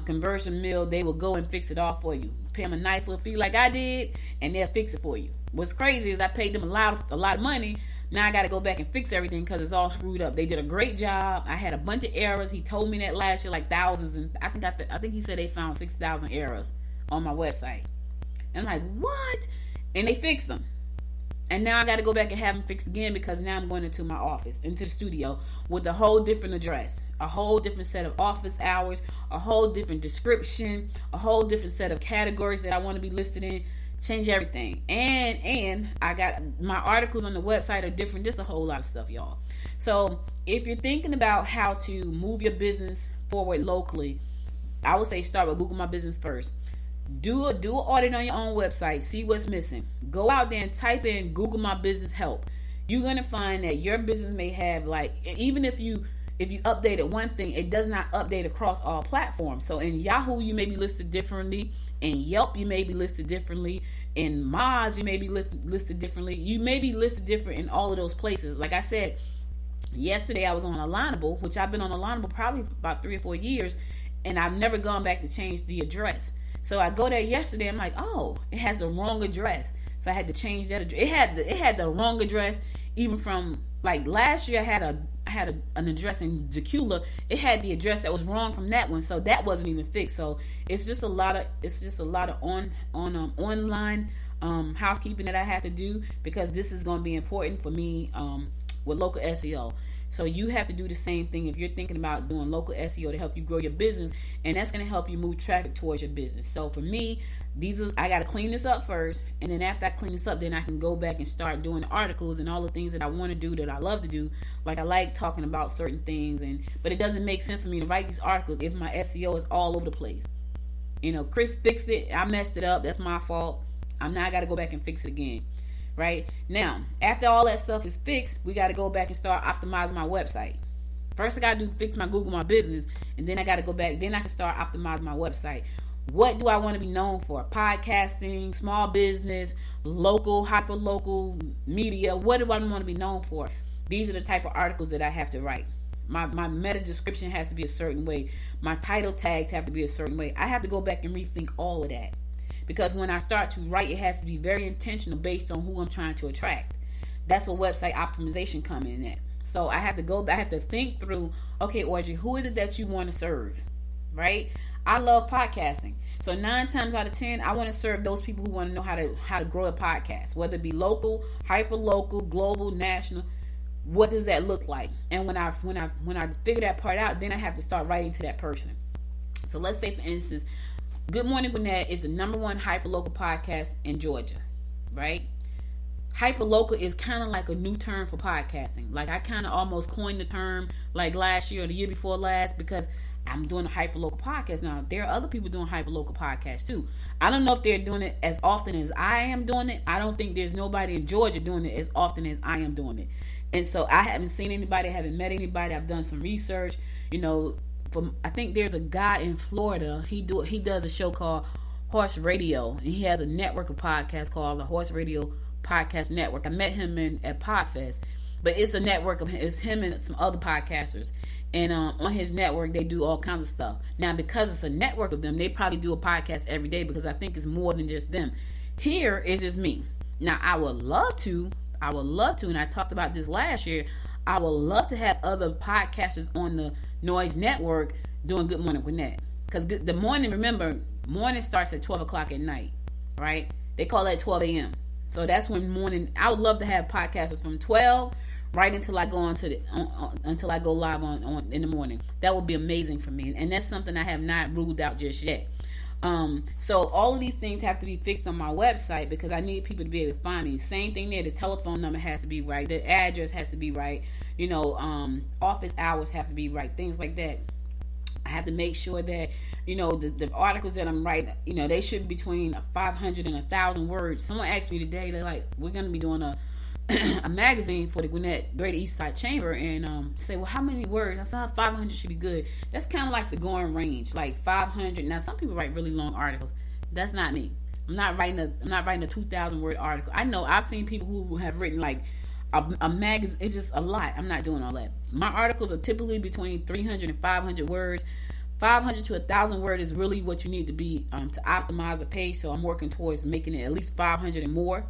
B: Conversion Mill. They will go and fix it all for you. Pay them a nice little fee like I did, and they'll fix it for you. What's crazy is I paid them a lot of money. Now I got to go back and fix everything, because it's all screwed up. They did a great job. I had a bunch of errors. He told me that last year, like thousands, and I think he said they found 6,000 errors on my website. And I'm like, what? And they fixed them. And now I got to go back and have them fixed again, because now I'm going into my office, into the studio, with a whole different address, a whole different set of office hours, a whole different description, a whole different set of categories that I want to be listed in. Change everything. And I got my articles on the website are different. Just a whole lot of stuff, y'all. So if you're thinking about how to move your business forward locally, I would say start with Google My Business first. Do an audit on your own website. See what's missing. Go out there and type in Google My Business help. You're going to find that your business may have, like, even if you updated one thing, it does not update across all platforms. So in Yahoo, you may be listed differently. In Yelp, you may be listed differently. In Moz, you may be listed differently. You may be listed different in all of those places. Like I said, yesterday I was on Alignable, which I've been on Alignable probably about 3 or 4 years, and I've never gone back to change the address. So I go there yesterday. I'm like, oh, it has the wrong address. So I had to change that address. It had the wrong address even from, like, last year. I an address in Decula. It had the address that was wrong from that one, so that wasn't even fixed. So it's just a lot of online housekeeping that I have to do, because this is going to be important for me with local SEO. So you have to do the same thing if you're thinking about doing local SEO to help you grow your business, and that's going to help you move traffic towards your business. So for me, I got to clean this up first, and then after I clean this up, then I can go back and start doing the articles and all the things that I want to do, that I love to do. Like I like talking about certain things, but it doesn't make sense for me to write these articles if my SEO is all over the place. Chris fixed it, I messed it up, that's my fault. I got to go back and fix it again. Right now, after all that stuff is fixed, we got to go back and start optimizing my website. First, I got to fix my Google My Business, and then I got to go back. Then I can start optimizing my website. What do I want to be known for? Podcasting, small business, local, hyper-local media. What do I want to be known for? These are the type of articles that I have to write. My meta description has to be a certain way. My title tags have to be a certain way. I have to go back and rethink all of that. Because when I start to write, it has to be very intentional based on who I'm trying to attract. That's what website optimization comes in at. So I have to think through, okay, Audrey, who is it that you want to serve? Right? I love podcasting. So 9 times out of 10, I want to serve those people who want to know how to grow a podcast, whether it be local, hyper local, global, national. What does that look like? And when I figure that part out, then I have to start writing to that person. So let's say, for instance, Good Morning Gwinnett is the #1 hyperlocal podcast in Georgia, right? Hyperlocal is kind of like a new term for podcasting. Like I kind of almost coined the term like last year or the year before last, because I'm doing a hyperlocal podcast now. There are other people doing hyperlocal podcasts too. I don't know if they're doing it as often as I am doing it. I don't think there's nobody in Georgia doing it as often as I am doing it. And so I haven't seen anybody, haven't met anybody. I've done some research, I think there's a guy in Florida. He does a show called Horse Radio, and he has a network of podcasts called the Horse Radio Podcast Network. I met him at Podfest, but it's a network of it's him and some other podcasters, and on his network they do all kinds of stuff. Now, because it's a network of them, they probably do a podcast every day, because I think it's more than just them. Here is just me. Now, I would love to, and I talked about this last year. I would love to have other podcasters on the Noise Network doing Good Morning Gwinnett. Because the morning starts at 12 o'clock at night, right? They call that 12 a.m. So that's when morning. I would love to have podcasters from 12 right until I go until I go live on in the morning. That would be amazing for me, and that's something I have not ruled out just yet. So all of these things have to be fixed on my website, because I need people to be able to find me. Same thing there. The telephone number has to be right. The address has to be right. Office hours have to be right. Things like that. I have to make sure that, the articles that I'm writing, they should be between 500 and 1,000 words. Someone asked me today, they're like, we're going to be doing a magazine for the Gwinnett Greater East Side Chamber, and say, well, how many words? I said 500 should be good. That's kind of like the going range, like 500. Now, some people write really long articles. That's not me. I'm not writing a 2,000 word article. I know I've seen people who have written like a magazine. It's just a lot. I'm not doing all that. My articles are typically between 300 and 500 words. 500 to 1,000 words is really what you need to be to optimize a page. So I'm working towards making it at least 500 and more.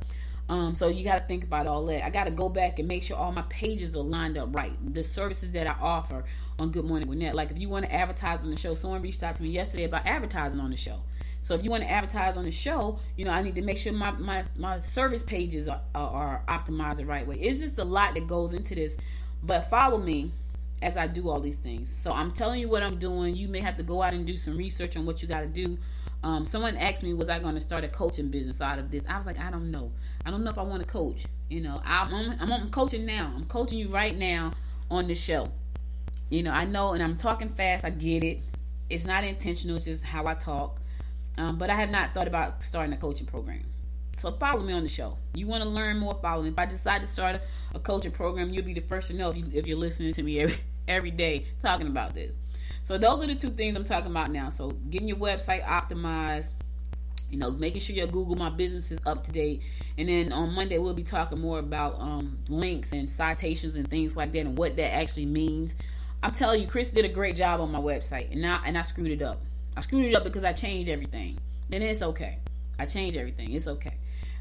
B: So you got to think about all that. I got to go back and make sure all my pages are lined up right. The services that I offer on Good Morning Gwinnett. Like if you want to advertise on the show, someone reached out to me yesterday about advertising on the show. So if you want to advertise on the show, I need to make sure my service pages are optimized the right way. It's just a lot that goes into this. But follow me as I do all these things. So I'm telling you what I'm doing. You may have to go out and do some research on what you got to do. Someone asked me, was I going to start a coaching business out of this? I was like, I don't know. I don't know if I want to coach. I'm coaching now. I'm coaching you right now on the show. I know, and I'm talking fast. I get it. It's not intentional. It's just how I talk. But I have not thought about starting a coaching program. So follow me on the show. You want to learn more, follow me. If I decide to start a coaching program, you'll be the first to know if you're listening to me every day talking about this. So those are the two things I'm talking about now. So getting your website optimized, making sure your Google My Business is up to date. And then on Monday, we'll be talking more about links and citations and things like that and what that actually means. I'm telling you, Chris did a great job on my website, and I screwed it up. I screwed it up because I changed everything. Then it's okay. I changed everything. It's okay.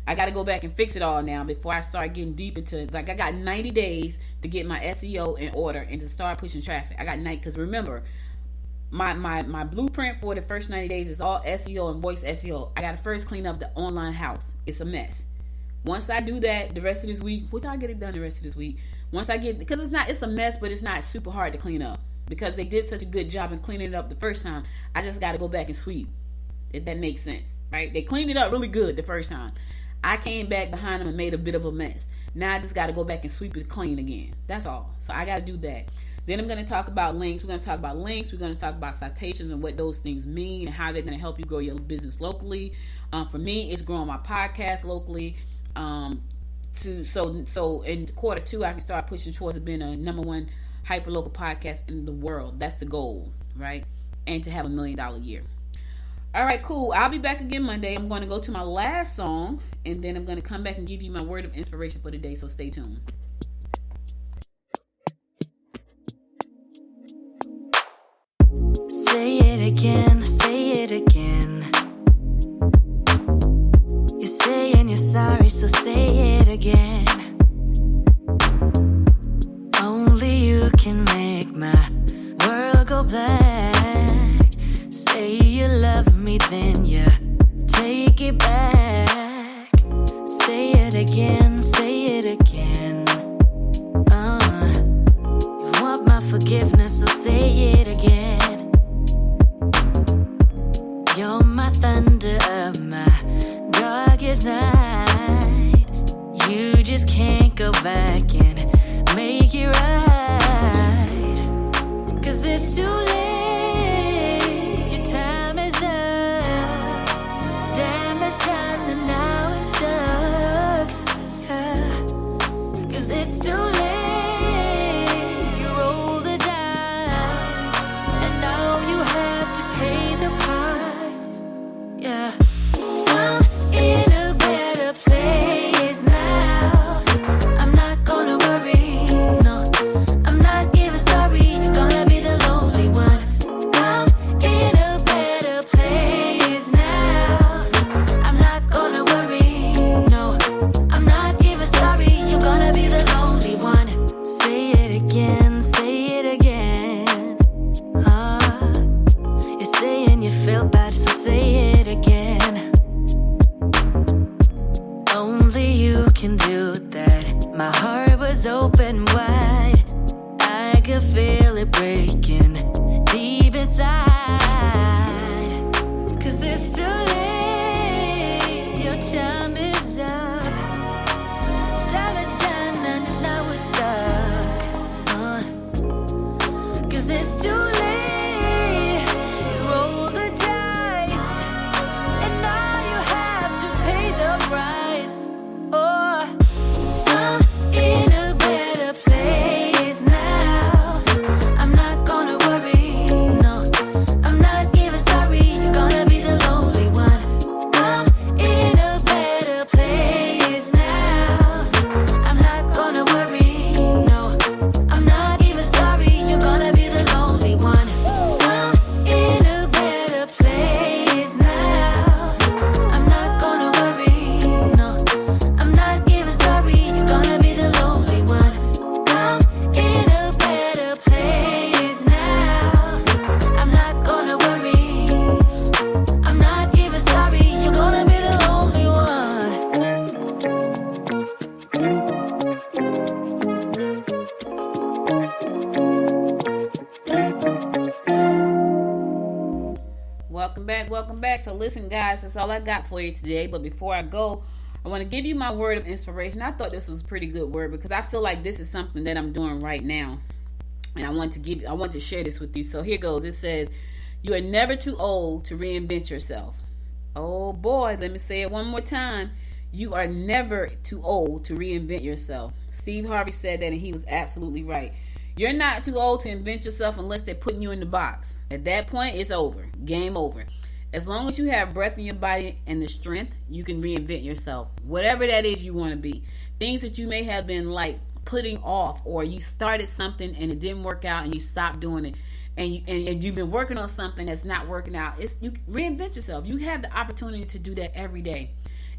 B: I got to go back and fix it all now before I start getting deep into it. Like, I got 90 days to get my SEO in order and to start pushing traffic. I got 90, because remember, my blueprint for the first 90 days is all SEO and voice SEO. I got to first clean up the online house. It's a mess. Once I do that the rest of this week, which I'll get it done the rest of this week, once I get, because it's a mess, but it's not super hard to clean up, because they did such a good job in cleaning it up the first time. I just got to go back and sweep, if that makes sense, right? They cleaned it up really good the first time. I came back behind them and made a bit of a mess. Now I just got to go back and sweep it clean again. That's all. So I got to do that. Then I'm going to talk about links. We're going to talk about links. We're going to talk about citations and what those things mean and how they're going to help you grow your business locally. For me, it's growing my podcast locally. So in quarter 2, I can start pushing towards being a #1 hyperlocal podcast in the world. That's the goal, right? And to have $1 million year. All right, cool. I'll be back again Monday. I'm going to go to my last song, and then I'm going to come back and give you my word of inspiration for the day. So stay tuned.
C: Say it again, say it again. You're saying you're sorry, so say it again. Only you can make my world go black. Say you love me, then you take it back. Say it again, say it again. You want my forgiveness, so say it again. You're my thunder of my darkest night. You just can't go back and make it right. 'Cause it's too late. Your time is up. Damage done and now it's stuck. 'Cause it's too late. You roll the dice and now you have to pay the price. Yeah. I'm in a better place now. I'm not gonna worry, no. I'm not even sorry. You're gonna be the lonely one. I'm in a better place now. I'm not gonna worry, no. I'm not even sorry. You're gonna be the lonely one. Say it again, say it again. You're saying you feel bad, so say it again. Only you can do that. My heart was open wide. I could feel it breaking deep inside. 'Cause it's too late. Your time is up. Damage done and now we're stuck. 'Cause it's too late. You roll the dice and now you have to pay the price. Oh, I'm in a better place now. I'm not gonna worry, no. I'm not even sorry. You're gonna be the lonely one. I'm in a better place now. I'm not gonna worry, no. I'm not even sorry. You're gonna be the lonely one. I'm in a better place now. I'm not gonna worry, no. I'm not even sorry. You're gonna be the lonely one. I'm in a better place now. I'm not gonna worry. I'm not even sorry. You're gonna be the lonely one.
B: Welcome back. So listen, guys, that's all I got for you today. But before I go, I want to give you my word of inspiration. I thought this was a pretty good word because I feel like this is something that I'm doing right now, and I want to share this with you. So here goes. It says, "You are never too old to reinvent yourself." Oh boy, let me say it one more time. You are never too old to reinvent yourself. Steve Harvey said that, and he was absolutely right. You're not too old to invent yourself unless they're putting you in the box. At that point, it's over. Game over. As long as you have breath in your body and the strength, you can reinvent yourself. Whatever that is you want to be. Things that you may have been like putting off, or you started something and it didn't work out and you stopped doing it. And you've been working on something that's not working out. You reinvent yourself. You have the opportunity to do that every day.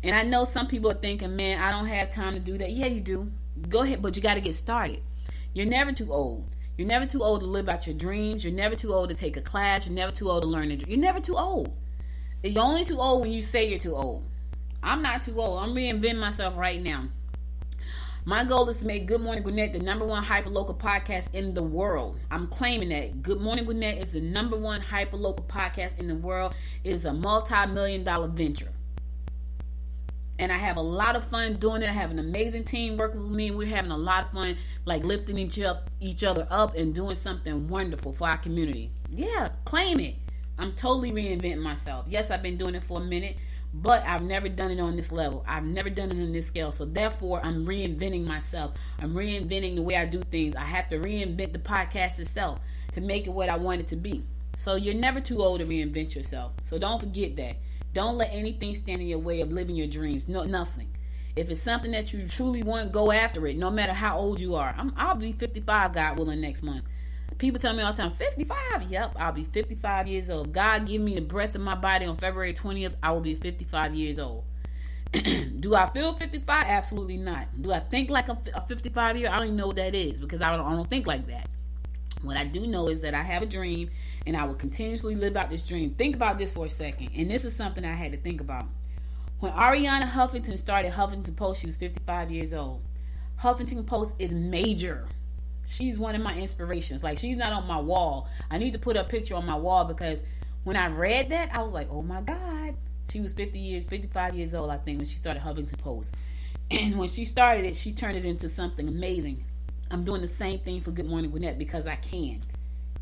B: And I know some people are thinking, man, I don't have time to do that. Yeah, you do. Go ahead, but you got to get started. You're never too old. You're never too old to live out your dreams. You're never too old to take a class. You're never too old to learn. You're never too old. You're only too old when you say you're too old. I'm not too old. I'm reinventing myself right now. My goal is to make Good Morning Gwinnett the #1 hyperlocal podcast in the world. I'm claiming that. Good Morning Gwinnett is the #1 hyperlocal podcast in the world. It is a multi-million-dollar venture. And I have a lot of fun doing it. I have an amazing team working with me. We're having a lot of fun, like lifting each other up and doing something wonderful for our community. Yeah, claim it. I'm totally reinventing myself. Yes, I've been doing it for a minute, but I've never done it on this level. I've never done it on this scale. So therefore, I'm reinventing myself. I'm reinventing the way I do things. I have to reinvent the podcast itself to make it what I want it to be. So you're never too old to reinvent yourself. So don't forget that. Don't let anything stand in your way of living your dreams. No, nothing. If it's something that you truly want, go after it, no matter how old you are. I'll be 55, God willing, next month. People tell me all the time, 55? Yep, I'll be 55 years old. God give me the breath in my body on February 20th, I will be 55 years old. Do I feel 55? Absolutely not. Do I think like a 55-year? I don't even know what that is because I don't think like that. What I do know is that I have a dream and I will continuously live out this dream. Think about this for a second. And this is something I had to think about. When Ariana Huffington started Huffington Post, she was 55 years old. Huffington Post is major. She's one of my inspirations. Like, she's not on my wall. I need to put her picture on my wall because when I read that, I was like, oh my God. She was 55 years old, I think, when she started Huffington Post. And when she started it, she turned it into something amazing. I'm doing the same thing for Good Morning Gwinnett because I can.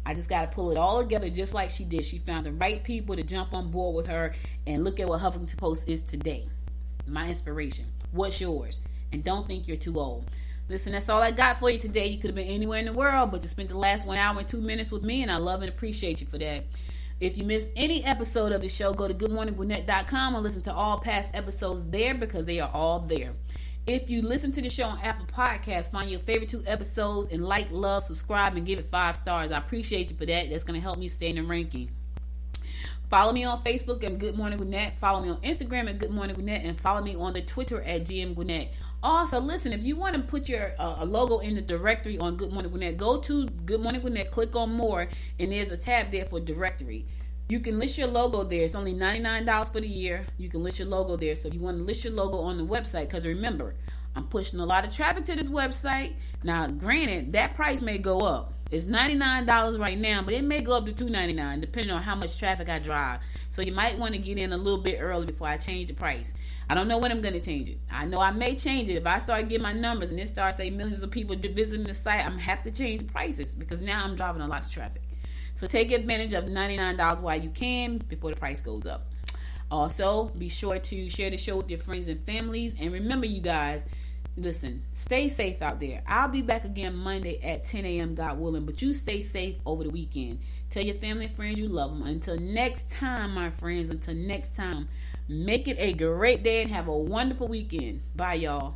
B: I just got to pull it all together just like she did. She found the right people to jump on board with her, and look at what Huffington Post is today. My inspiration. What's yours? And don't think you're too old. Listen, that's all I got for you today. You could have been anywhere in the world, but you spent the last 1 hour and 2 minutes with me, and I love and appreciate you for that. If you missed any episode of the show, go to goodmorninggwinnett.com and listen to all past episodes there because they are all there. If you listen to the show on Apple Podcasts, find your favorite 2 episodes and like, love, subscribe, and give it 5 stars. I appreciate you for that. That's going to help me stay in the ranking. Follow me on Facebook at Good Morning Gwinnett. Follow me on Instagram at Good Morning Gwinnett. And follow me on the Twitter at GM Gwinnett. Also, listen, if you want to put your a logo in the directory on Good Morning Gwinnett, go to Good Morning Gwinnett, click on More, and there's a tab there for directory. You can list your logo there. It's only $99 for the year. You can list your logo there. So if you want to list your logo on the website, because remember, I'm pushing a lot of traffic to this website. Now, granted, that price may go up. It's $99 right now, but it may go up to $299 depending on how much traffic I drive. So you might want to get in a little bit early before I change the price. I don't know when I'm going to change it. I know I may change it. If I start getting my numbers and it starts saying millions of people visiting the site, I'm going to have to change the prices because now I'm driving a lot of traffic. So take advantage of $99 while you can before the price goes up. Also, be sure to share the show with your friends and families. And remember, you guys, listen, stay safe out there. I'll be back again Monday at 10 a.m. God willing. But you stay safe over the weekend. Tell your family and friends you love them. Until next time, my friends, until next time, make it a great day and have a wonderful weekend. Bye, y'all.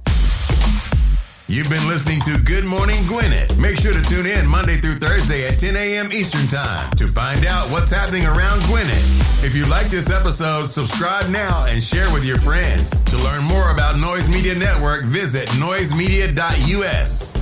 A: You've been listening to Good Morning Gwinnett. Make sure to tune in Monday through Thursday at 10 a.m. Eastern Time to find out what's happening around Gwinnett. If you like this episode, subscribe now and share with your friends. To learn more about Noise Media Network, visit noisemedia.us.